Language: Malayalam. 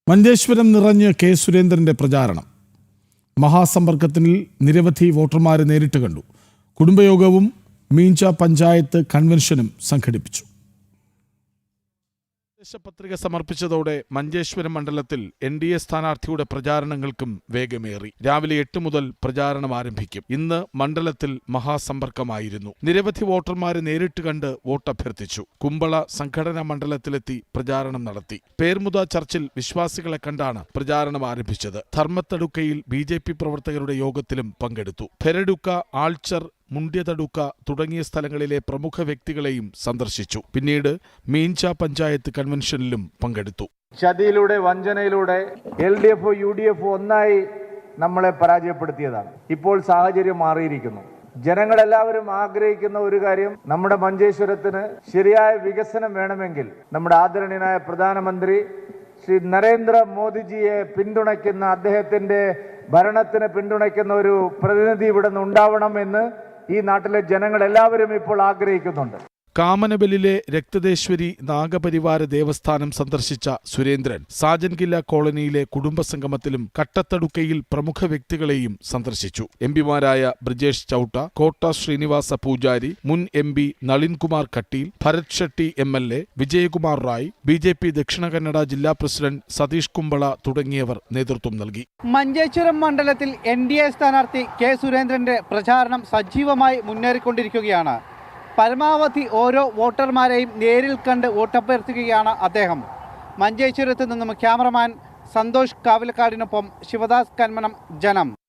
മഞ്ചേശ്വരം നിറഞ്ഞ് കെ സുരേന്ദ്രന്റെ പ്രചാരണം. മഹാസമ്പർക്കത്തിൽ നിരവധി വോട്ടർമാരെ നേരിട്ട് കണ്ടു. കുടുംബയോഗവും മീഞ്ച പഞ്ചായത്ത് കൺവെൻഷനും സംഘടിപ്പിച്ചു. പത്രിക സമർപ്പിച്ചതോടെ മഞ്ചേശ്വരം മണ്ഡലത്തിൽ NDA സ്ഥാനാർത്ഥിയുടെ പ്രചാരണങ്ങൾക്കും വേഗമേറി. രാവിലെ 8 മുതൽ പ്രചാരണം ആരംഭിക്കും. ഇന്ന് മണ്ഡലത്തിൽ മഹാസമ്പർക്കമായിരുന്നു. നിരവധി വോട്ടർമാരെ നേരിട്ട് കണ്ട് വോട്ടഭ്യർത്ഥിച്ചു. കുമ്പള സംഘടനാ മണ്ഡലത്തിലെത്തി പ്രചാരണം നടത്തി. പേർമുദ ചർച്ചിൽ വിശ്വാസികളെ കണ്ടാണ് പ്രചാരണം ആരംഭിച്ചത്. ധർമ്മത്തടുക്കയിൽ BJP പ്രവർത്തകരുടെ യോഗത്തിലും പങ്കെടുത്തു. ഫെരഡുക്ക, ആൾച്ചർ, മുണ്ട്യതടുക്ക തുടങ്ങിയ സ്ഥലങ്ങളിലെ പ്രമുഖ വ്യക്തികളെയും സന്ദർശിച്ചു. പിന്നീട് മീഞ്ച പഞ്ചായത്ത് കൺവെൻഷനിലും പങ്കെടുത്തു. ചതിയിലൂടെ, വഞ്ചനയിലൂടെ LDF, UDF ഒന്നായി നമ്മളെ പരാജയപ്പെടുത്തിയതാണ്. ഇപ്പോൾ സാഹചര്യം മാറിയിരിക്കുന്നു. ജനങ്ങളെല്ലാവരും ആഗ്രഹിക്കുന്ന ഒരു കാര്യം, നമ്മുടെ മഞ്ചേശ്വരത്തിന് ശരിയായ വികസനം വേണമെങ്കിൽ നമ്മുടെ ആദരണീയനായ പ്രധാനമന്ത്രി ശ്രീ നരേന്ദ്ര മോദിജിയെ പിന്തുണയ്ക്കുന്ന, അദ്ദേഹത്തിന്റെ ഭരണത്തിന് പിന്തുണയ്ക്കുന്ന ഒരു പ്രതിനിധി ഇവിടെ നിന്ന് ഉണ്ടാവണമെന്ന് ഈ നാട്ടിലെ ജനങ്ങൾ എല്ലാവരും ഇപ്പോൾ ആഗ്രഹിക്കുന്നുണ്ട്. കാമനബലിലെ രക്തദേശ്വരി നാഗപരിവാര ദേവസ്ഥാനം സന്ദർശിച്ച സുരേന്ദ്രൻ സാജൻകില്ല കോളനിയിലെ കുടുംബസംഗമത്തിലും കട്ടത്തടുക്കയിൽ പ്രമുഖ വ്യക്തികളെയും സന്ദർശിച്ചു. MPമാരായ ബ്രിജേഷ് ചൌട്ട, കോട്ട ശ്രീനിവാസ പൂജാരി, മുൻ MP Nalinkumar Kateel, Bharat Shetty MLA, Vijayakumar Rai, BJP Dakshina Kannada ജില്ലാ പ്രസിഡന്റ് സതീഷ് കുമ്പള തുടങ്ങിയവർ നേതൃത്വം നൽകി. മഞ്ചേശ്വരം മണ്ഡലത്തിൽ NDA സ്ഥാനാർത്ഥി കെ സുരേന്ദ്രന്റെ പ്രചാരണം സജീവമായി മുന്നേറിക്കൊണ്ടിരിക്കുകയാണ്. പരമാവധി ഓരോ വോട്ടർമാരെയും നേരിൽ കണ്ട് വോട്ടഭ്യർത്ഥിക്കുകയാണ് അദ്ദേഹം. മഞ്ചേശ്വരത്ത് നിന്നും ക്യാമറമാൻ സന്തോഷ് കാവിലക്കാടിനൊപ്പം ശിവദാസ് കന്മനം, ജനം.